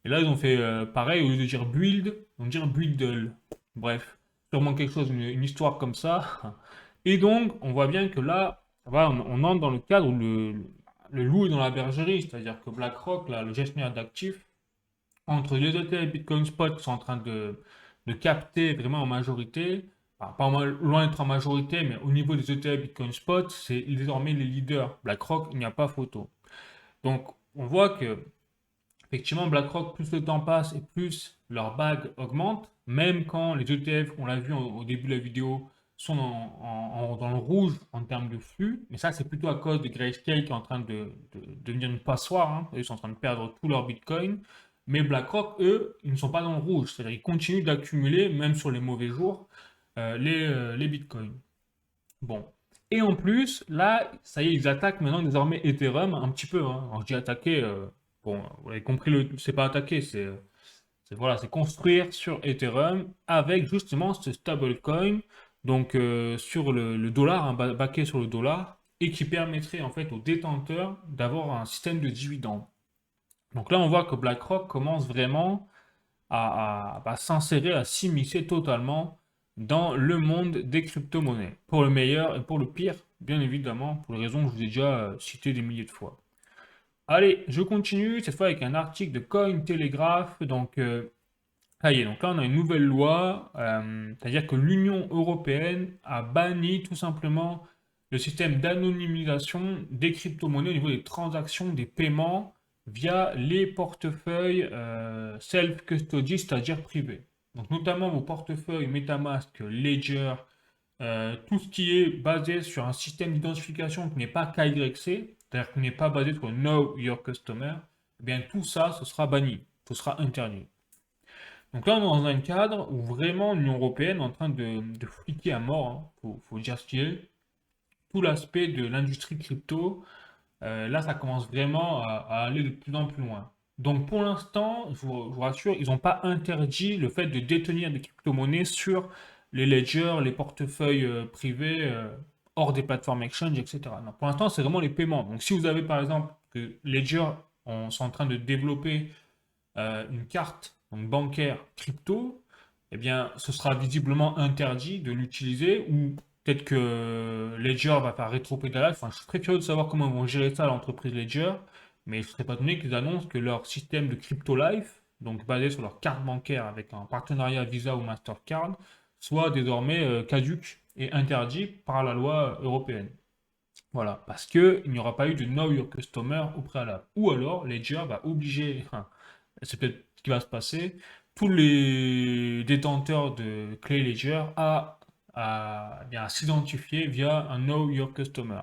Et là ils ont fait pareil, au lieu de dire build, ils vont dire buildle. Bref, sûrement quelque chose, une histoire comme ça. Et donc on voit bien que là, voilà, on entre dans le cadre où le loup est dans la bergerie, c'est-à-dire que BlackRock, là, le gestionnaire d'actifs, entre les ETF et Bitcoin Spot qui sont en train de capter vraiment en majorité, enfin, pas loin d'être en majorité, mais au niveau des ETF Bitcoin Spot, c'est désormais les leaders. BlackRock, il n'y a pas photo. Donc, on voit que, effectivement, BlackRock, plus le temps passe et plus leur bague augmente, même quand les ETF, on l'a vu au début de la vidéo, sont dans le rouge en termes de flux, mais ça c'est plutôt à cause de Grayscale qui est en train de devenir une passoire, hein. Ils sont en train de perdre tout leur Bitcoin, mais BlackRock, eux, ils ne sont pas dans le rouge, c'est-à-dire ils continuent d'accumuler, même sur les mauvais jours, les Bitcoins. Bon. Et en plus, là, ça y est, ils attaquent maintenant désormais Ethereum un petit peu, hein. Alors, je dis attaquer, bon, vous avez compris, c'est pas attaquer, voilà, c'est construire sur Ethereum avec justement ce stablecoin, donc sur le dollar, hein, backé sur le dollar, et qui permettrait en fait aux détenteurs d'avoir un système de dividendes. Donc là, on voit que BlackRock commence vraiment à s'insérer, à s'immiscer totalement dans le monde des crypto-monnaies, pour le meilleur et pour le pire, bien évidemment, pour les raisons que je vous ai déjà citées des milliers de fois. Allez, je continue, cette fois avec un article de Cointelegraph, donc ça y est, donc là on a une nouvelle loi, c'est-à-dire que l'Union européenne a banni tout simplement le système d'anonymisation des crypto-monnaies au niveau des transactions, des paiements via les portefeuilles self-custody, c'est-à-dire privés. Donc notamment vos portefeuilles MetaMask, Ledger, tout ce qui est basé sur un système d'identification qui n'est pas KYC, c'est-à-dire qui n'est pas basé sur Know Your Customer, eh bien tout ça, ce sera banni, ce sera interdit. Donc là, on est dans un cadre où vraiment l'Union européenne est en train de fliquer à mort, hein, faut dire ce qui est, tout l'aspect de l'industrie crypto, Là, ça commence vraiment à aller de plus en plus loin. Donc pour l'instant, je vous rassure, ils n'ont pas interdit le fait de détenir des crypto-monnaies sur les ledgers, les portefeuilles privés hors des plateformes exchange, etc. Non, pour l'instant, c'est vraiment les paiements. Donc si vous avez par exemple que Ledger sont en train de développer une carte donc bancaire crypto, eh bien, ce sera visiblement interdit de l'utiliser ou peut-être que Ledger va faire rétropédalage. Enfin, je suis très curieux de savoir comment ils vont gérer ça à l'entreprise Ledger, mais je ne serais pas étonné qu'ils annoncent que leur système de crypto life, donc basé sur leur carte bancaire avec un partenariat Visa ou Mastercard, soit désormais caduque et interdit par la loi européenne. Voilà, parce qu'il n'y aura pas eu de Know Your Customer au préalable. Ou alors, Ledger va obliger, enfin, c'est peut-être ce qui va se passer, tous les détenteurs de clés Ledger eh bien, à s'identifier via un Know Your Customer.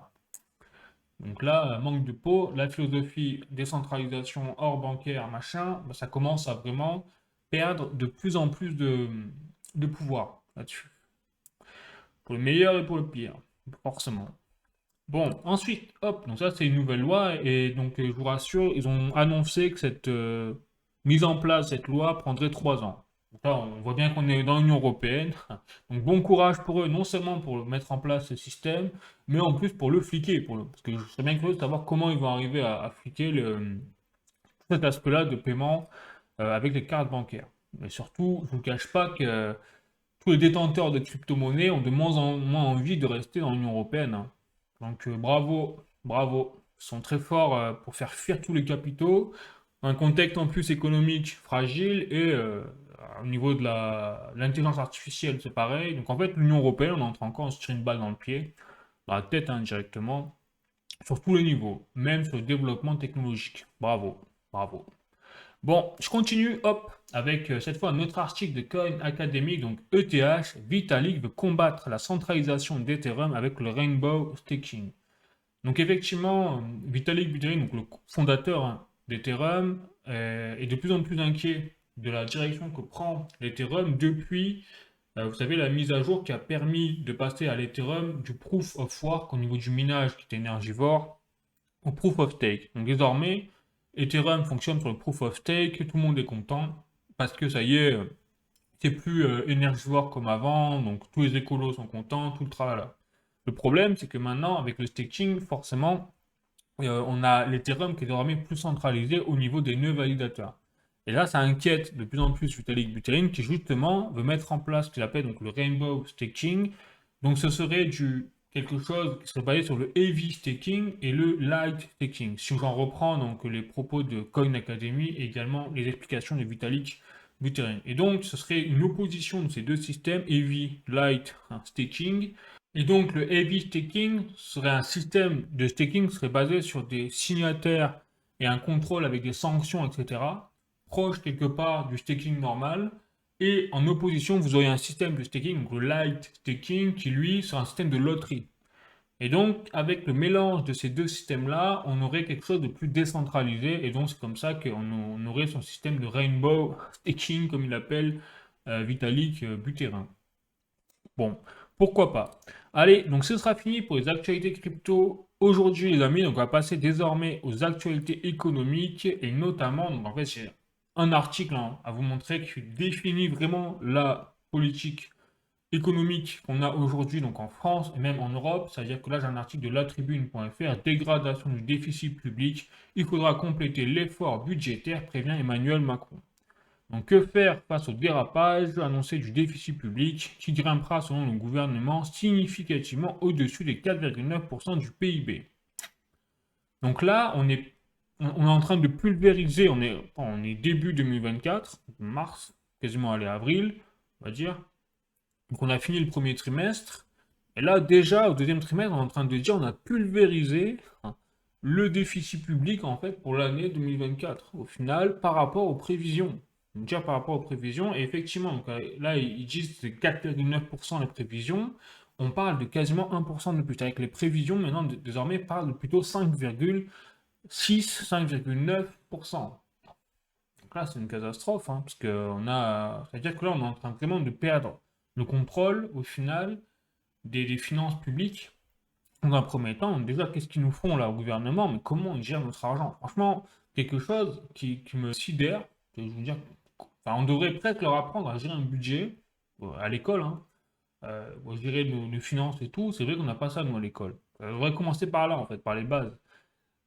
Donc là, manque de peau, la philosophie décentralisation hors bancaire, machin, bah, ça commence à vraiment perdre de plus en plus de pouvoir là-dessus. Pour le meilleur et pour le pire, forcément. Bon, ensuite, hop, donc ça c'est une nouvelle loi et donc je vous rassure, ils ont annoncé que cette mise en place, cette loi prendrait 3 ans. Donc là, on voit bien qu'on est dans l'Union européenne. Donc bon courage pour eux, non seulement pour mettre en place ce système, mais en plus pour le fliquer, parce que je serais bien curieux de savoir comment ils vont arriver à fliquer cet aspect-là de paiement avec les cartes bancaires. Mais surtout, je ne vous cache pas que tous les détenteurs de crypto-monnaies ont de moins en moins envie de rester dans l'Union européenne, hein. Donc bravo, bravo. Ils sont très forts pour faire fuir tous les capitaux. Un contexte en plus économique fragile et au niveau de l'intelligence artificielle, c'est pareil. Donc en fait, l'Union européenne, on entre encore à se tirer une balle dans le pied, dans la tête indirectement, sur tous les niveaux, même sur le développement technologique. Bravo, bravo. Bon, je continue, hop, avec cette fois un autre article de Coin Academy, donc ETH, Vitalik veut combattre la centralisation d'Ethereum avec le Rainbow Staking. Donc effectivement, Vitalik Buterin, donc le fondateur d'Ethereum, est de plus en plus inquiet de la direction que prend l'Ethereum depuis, vous savez, la mise à jour qui a permis de passer à l'Ethereum du Proof of Work au niveau du minage qui était énergivore au Proof of Stake. Donc désormais, Ethereum fonctionne sur le Proof of Stake, tout le monde est content, parce que ça y est, c'est plus énergivore comme avant, donc tous les écolos sont contents, tout le travail là. Le problème, c'est que maintenant, avec le staking, forcément, on a l'Ethereum qui est désormais plus centralisé au niveau des nœuds validateurs. Et là, ça inquiète de plus en plus Vitalik Buterin qui justement veut mettre en place ce qu'il appelle donc le Rainbow Staking. Donc ce serait quelque chose qui serait basé sur le Heavy Staking et le Light Staking. Si j'en reprends donc les propos de Coin Academy et également les explications de Vitalik Buterin. Et donc ce serait une opposition de ces deux systèmes, Heavy, Light Staking, et donc, le heavy staking serait un système de staking qui serait basé sur des signataires et un contrôle avec des sanctions, etc., proche quelque part du staking normal. Et en opposition, vous auriez un système de staking, donc le light staking, qui lui sera un système de loterie. Et donc, avec le mélange de ces deux systèmes-là, on aurait quelque chose de plus décentralisé. Et donc, c'est comme ça qu'on aurait son système de rainbow staking, comme il l'appelle Vitalik Buterin. Bon, pourquoi pas. Allez, donc ce sera fini pour les actualités crypto aujourd'hui, les amis. Donc, on va passer désormais aux actualités économiques et notamment, donc en fait, j'ai un article à vous montrer qui définit vraiment la politique économique qu'on a aujourd'hui, donc en France et même en Europe. C'est-à-dire que là, j'ai un article de latribune.fr, dégradation du déficit public. Il faudra compléter l'effort budgétaire, prévient Emmanuel Macron. Donc, que faire face au dérapage annoncé du déficit public qui grimpera, selon le gouvernement, significativement au-dessus des 4,9% du PIB? Donc là, on est en train de pulvériser, on est début 2024, mars, quasiment aller avril, on va dire. Donc on a fini le premier trimestre. Et là, déjà, au deuxième trimestre, on est en train de dire on a pulvérisé le déficit public, en fait, pour l'année 2024, au final, par rapport aux prévisions. Donc, déjà par rapport aux prévisions, et effectivement, donc, là, ils disent que c'est 4,9% les prévisions. On parle de quasiment 1% de plus. Avec les prévisions, maintenant, désormais, parle de plutôt 5,6, 5,9%. Donc là, c'est une catastrophe, hein, parce que c'est-à-dire que là, on est en train vraiment de perdre le contrôle, au final, des finances publiques Dans un premier temps, déjà, qu'est-ce qu'ils nous font là au gouvernement? Mais comment ils gèrent notre argent? Franchement, quelque chose qui me sidère, je veux dire, enfin, on devrait peut-être leur apprendre à gérer un budget à l'école, hein, gérer nos finances et tout. C'est vrai qu'on n'a pas ça, nous, à l'école. Ça devrait commencer par là, en fait, par les bases.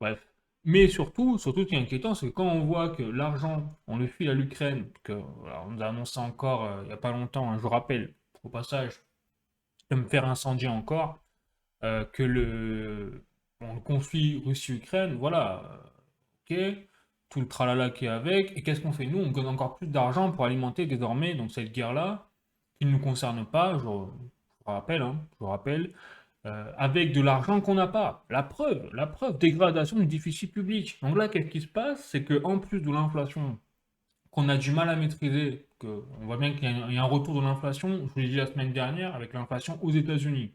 Bref. Mais surtout, ce qui est inquiétant, c'est que quand on voit que l'argent, on le file à l'Ukraine, que voilà, on nous a annoncé encore il n'y a pas longtemps, hein, je rappelle, au passage, de me faire incendier encore, que le conflit Russie-Ukraine, voilà, ok, tout le tralala qui est avec, et qu'est-ce qu'on fait? Nous, on donne encore plus d'argent pour alimenter désormais donc, cette guerre-là, qui ne nous concerne pas, je rappelle, hein, je rappelle, avec de l'argent qu'on n'a pas. La preuve, dégradation du déficit public. Donc là, qu'est-ce qui se passe? C'est que en plus de l'inflation qu'on a du mal à maîtriser, on voit bien qu'il y a un retour de l'inflation, je vous l'ai dit la semaine dernière, avec l'inflation aux États-Unis.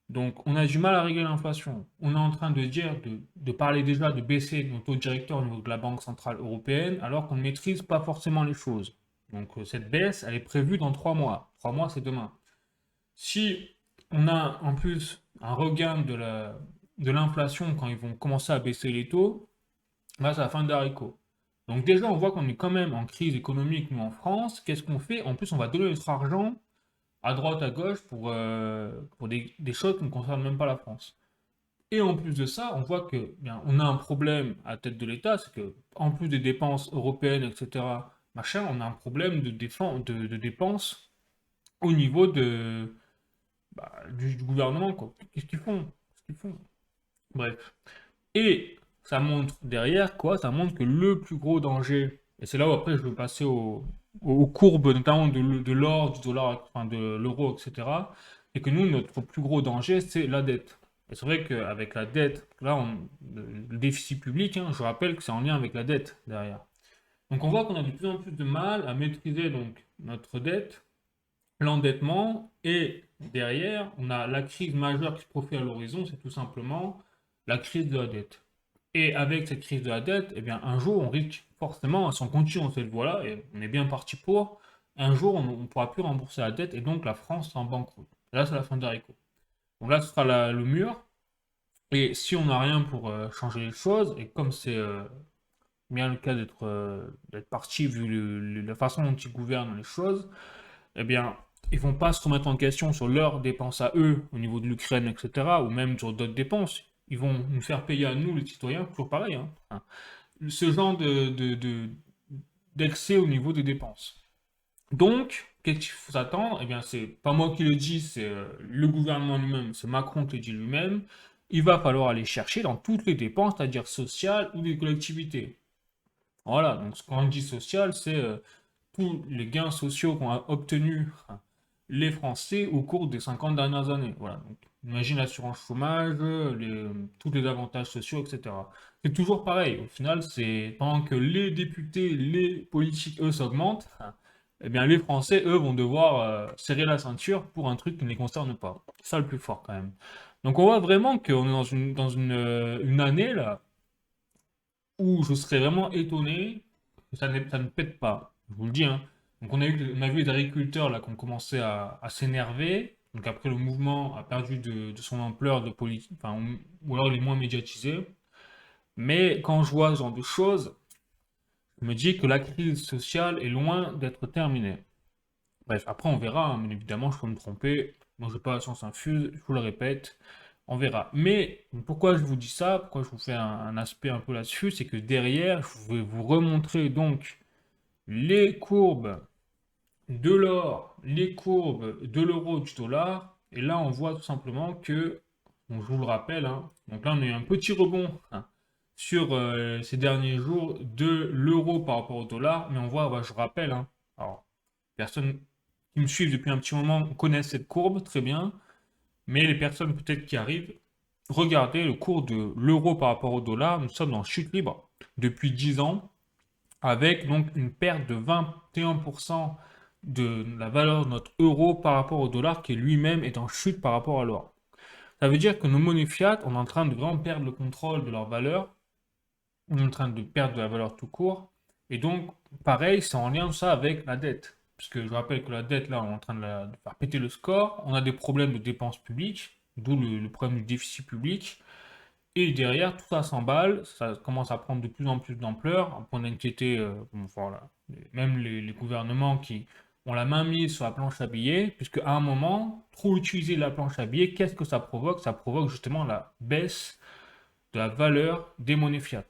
Donc, on a du mal à régler l'inflation. On est en train de dire, de parler déjà de baisser nos taux directeurs au niveau de la Banque Centrale Européenne, alors qu'on ne maîtrise pas forcément les choses. Donc, cette baisse, elle est prévue dans 3 mois. 3 mois, c'est demain. Si on a en plus un regain de l'inflation quand ils vont commencer à baisser les taux, là, c'est la fin d'haricot. Donc, déjà, on voit qu'on est quand même en crise économique, nous, en France. Qu'est-ce qu'on fait? En plus, on va donner notre argent à droite, à gauche pour des choses qui ne concernent même pas la France. Et en plus de ça, on voit que bien, on a un problème à tête de l'État, c'est que en plus des dépenses européennes, etc., machin, on a un problème de dépenses au niveau du gouvernement, quoi. Qu'est-ce qu'ils font? Qu'est-ce qu'ils font? Bref. Et ça montre derrière quoi? Ça montre que le plus gros danger, et c'est là où après je veux passer aux courbes, notamment de l'or, du dollar, enfin de l'euro, etc. Et que nous, notre plus gros danger, c'est la dette. Et c'est vrai qu'avec la dette, là, le déficit public, hein, je rappelle que c'est en lien avec la dette derrière. Donc on voit qu'on a de plus en plus de mal à maîtriser donc notre dette, l'endettement, et derrière, on a la crise majeure qui se profile à l'horizon, c'est tout simplement la crise de la dette. Et avec cette crise de la dette, eh bien, un jour, on risque forcément, si on continue dans cette voie-là, et on est bien parti pour, un jour, on ne pourra plus rembourser la dette, et donc la France sera en banqueroute. Là, c'est la fin d'haricot. Donc là, ce sera le mur, et si on n'a rien pour changer les choses, et comme c'est bien le cas d'être parti, vu la façon dont ils gouvernent les choses, eh bien, ils vont pas se remettre en question sur leurs dépenses à eux, au niveau de l'Ukraine, etc., ou même sur d'autres dépenses. Ils vont nous faire payer à nous, les citoyens, toujours pareil, hein, ce genre d'excès au niveau des dépenses. Donc, qu'est-ce qu'il faut s'attendre? Eh bien, c'est pas moi qui le dis, c'est le gouvernement lui-même, c'est Macron qui le dit lui-même. Il va falloir aller chercher dans toutes les dépenses, c'est-à-dire sociales ou des collectivités. Voilà, donc quand on dit social, c'est tous les gains sociaux qu'ont obtenus les Français au cours des 50 dernières années. Voilà, donc imagine l'assurance chômage, tous les avantages sociaux, etc. C'est toujours pareil. Au final, c'est pendant que les députés, les politiques, eux, s'augmentent, eh bien les Français, eux, vont devoir serrer la ceinture pour un truc qui ne les concerne pas. C'est ça le plus fort quand même. Donc on voit vraiment qu'on est dans une année là où je serais vraiment étonné que ça ne pète pas. Je vous le dis, hein. Donc on a vu les agriculteurs là qui ont commencé à s'énerver. Donc après le mouvement a perdu de son ampleur de politique, enfin, ou alors il est moins médiatisé. Mais quand je vois ce genre de choses, je me dis que la crise sociale est loin d'être terminée. Bref, après on verra, hein, mais évidemment je peux me tromper. Moi je n'ai pas la science infuse, je vous le répète. On verra. Mais pourquoi je vous dis ça, pourquoi je vous fais un aspect un peu là-dessus, c'est que derrière, je vais vous remontrer donc les courbes de l'or, les courbes de l'euro, du dollar. Et là, on voit tout simplement que, donc je vous le rappelle, hein, donc là, on a eu un petit rebond hein, sur ces derniers jours de l'euro par rapport au dollar. Mais on voit, je rappelle, hein, alors, personnes qui me suivent depuis un petit moment connaissent cette courbe très bien. Mais les personnes peut-être qui arrivent, regardez le cours de l'euro par rapport au dollar. Nous sommes en chute libre depuis 10 ans, avec donc une perte de 21% de la valeur de notre euro par rapport au dollar qui lui-même est en chute par rapport à l'or. Ça veut dire que nos monnaies fiat, on est en train de vraiment perdre le contrôle de leur valeur, on est en train de perdre de la valeur tout court, et donc pareil, c'est en lien ça avec la dette. Puisque je rappelle que la dette, là, on est en train de faire péter le score, on a des problèmes de dépenses publiques, d'où le problème du déficit public. Et derrière, tout ça s'emballe, ça commence à prendre de plus en plus d'ampleur, un point d'inquiéter, bon, voilà, même les gouvernements qui ont la main mise sur la planche à billets, puisque à un moment, trop utiliser la planche à billets, qu'est-ce que ça provoque? Ça provoque justement la baisse de la valeur des monnaies fiat.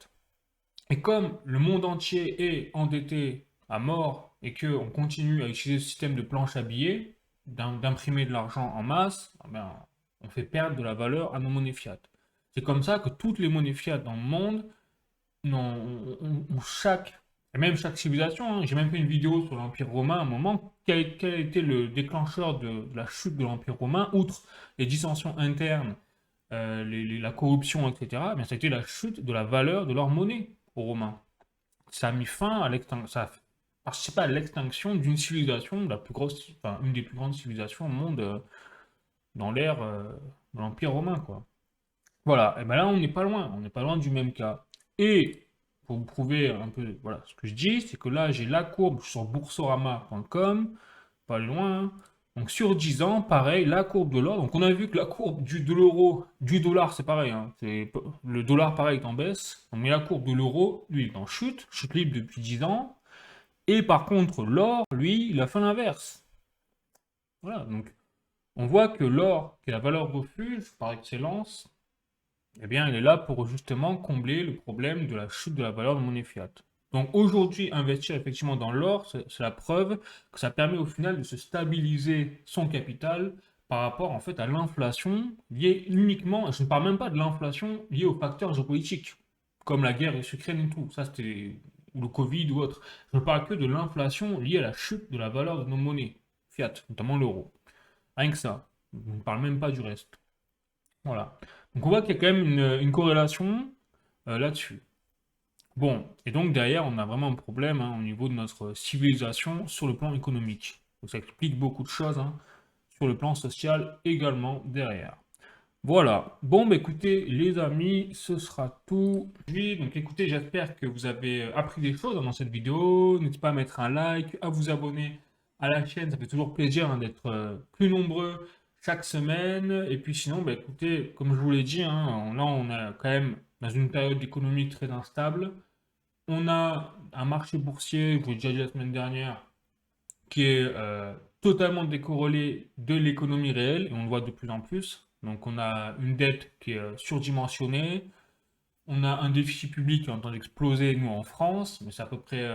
Et comme le monde entier est endetté à mort et qu'on continue à utiliser ce système de planche à billets, d'imprimer de l'argent en masse, eh ben, on fait perdre de la valeur à nos monnaies fiat. C'est comme ça que toutes les monnaies fiat dans le monde ont chaque, et même chaque civilisation, hein, j'ai même fait une vidéo sur l'Empire romain à un moment, quel a été le déclencheur de la chute de l'Empire romain, outre les dissensions internes, la corruption, etc., mais ça a été la chute de la valeur de leur monnaie aux Romains. Ça a mis fin à l'extinction, ça a participé à l'extinction d'une civilisation, la plus grosse, enfin, une des plus grandes civilisations au monde dans l'ère de l'Empire romain, quoi. Voilà, et ben là on n'est pas loin du même cas. Et pour vous prouver un peu voilà, ce que je dis, c'est que là j'ai la courbe sur boursorama.com, pas loin, hein. Donc sur 10 ans, pareil, la courbe de l'or. Donc on a vu que la courbe de l'euro, du dollar, c'est pareil, hein. Le dollar pareil est en baisse. Mais la courbe de l'euro, lui, est en chute, chute libre depuis 10 ans. Et par contre, l'or, lui, il a fait l'inverse. Voilà, donc on voit que l'or, qui est la valeur refuge par excellence, eh bien, elle est là pour justement combler le problème de la chute de la valeur de monnaie fiat. Donc aujourd'hui, investir effectivement dans l'or, c'est la preuve que ça permet au final de se stabiliser son capital par rapport en fait à l'inflation liée uniquement, et je ne parle même pas de l'inflation liée aux facteurs géopolitiques, comme la guerre Ukraine et tout, ça c'était, ou le Covid ou autre. Je ne parle que de l'inflation liée à la chute de la valeur de nos monnaies fiat, notamment l'euro. Rien que ça. Je ne parle même pas du reste. Voilà. Donc on voit qu'il y a quand même une corrélation là-dessus. Bon, et donc derrière, on a vraiment un problème hein, au niveau de notre civilisation sur le plan économique. Donc ça explique beaucoup de choses hein, sur le plan social également derrière. Voilà. Bon, bah écoutez, les amis, ce sera tout. Oui, donc écoutez, j'espère que vous avez appris des choses dans cette vidéo. N'hésitez pas à mettre un like, à vous abonner à la chaîne. Ça fait toujours plaisir hein, d'être plus nombreux chaque semaine. Et puis sinon, bah écoutez, comme je vous l'ai dit, hein, là on est quand même dans une période économique très instable. On a un marché boursier, je vous l'ai déjà dit la semaine dernière, qui est totalement décorrélé de l'économie réelle, et on le voit de plus en plus. Donc on a une dette qui est surdimensionnée, on a un déficit public qui est en train d'exploser, nous, en France, mais c'est à peu près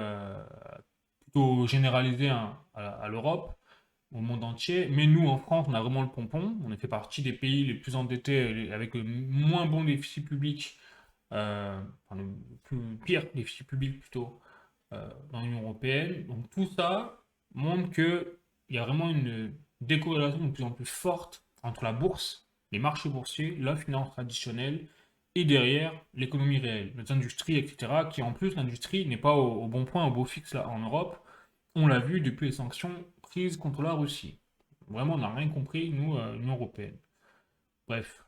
plutôt généralisé hein, à l'Europe, au monde entier. Mais nous, en France, on a vraiment le pompon. On fait partie des pays les plus endettés, avec le moins bon déficit public, enfin, le pire déficit public plutôt, dans l'Union européenne. Donc tout ça montre qu'il y a vraiment une décorrélation de plus en plus forte entre la bourse, les marchés boursiers, la finance traditionnelle et derrière l'économie réelle, les industries, etc. Qui en plus, l'industrie n'est pas au bon point, au beau fixe là en Europe. On l'a vu depuis les sanctions prises contre la Russie. Vraiment, on n'a rien compris, nous, l'Union européenne. Bref.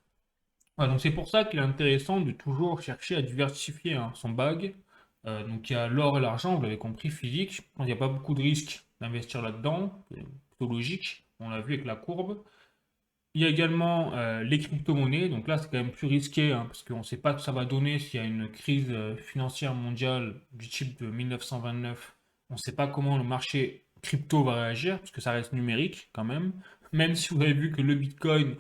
Ouais, donc c'est pour ça qu'il est intéressant de toujours chercher à diversifier hein, son bag. Donc il y a l'or et l'argent, vous l'avez compris, physique. Il n'y a pas beaucoup de risques d'investir là-dedans, c'est plutôt logique. On l'a vu avec la courbe. Il y a également les crypto-monnaies. Donc là, c'est quand même plus risqué hein, parce qu'on ne sait pas ce que ça va donner s'il y a une crise financière mondiale du type de 1929. On ne sait pas comment le marché crypto va réagir parce que ça reste numérique quand même. Même si vous avez vu que le Bitcoin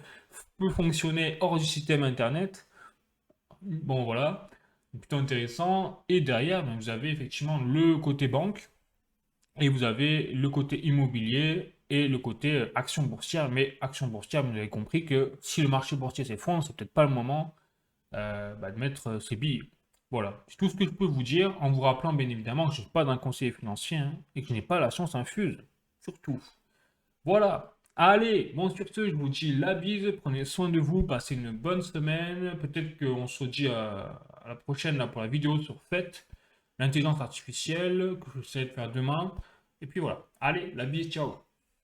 peut fonctionner hors du système Internet. Bon, voilà, plutôt intéressant. Et derrière, ben, vous avez effectivement le côté banque et vous avez le côté immobilier et le côté action boursière. Mais action boursière, vous avez compris que si le marché boursier s'effondre, c'est peut-être pas le moment bah, de mettre ses billes. Voilà, c'est tout ce que je peux vous dire en vous rappelant bien évidemment que je ne suis pas d'un conseiller financier hein, et que je n'ai pas la science infuse, surtout. Voilà. Allez, bon sur ce, je vous dis la bise, prenez soin de vous, passez une bonne semaine. Peut-être qu'on se dit à la prochaine là, pour la vidéo sur FET, l'intelligence artificielle, que je vais essayer de faire demain. Et puis voilà. Allez, la bise, ciao.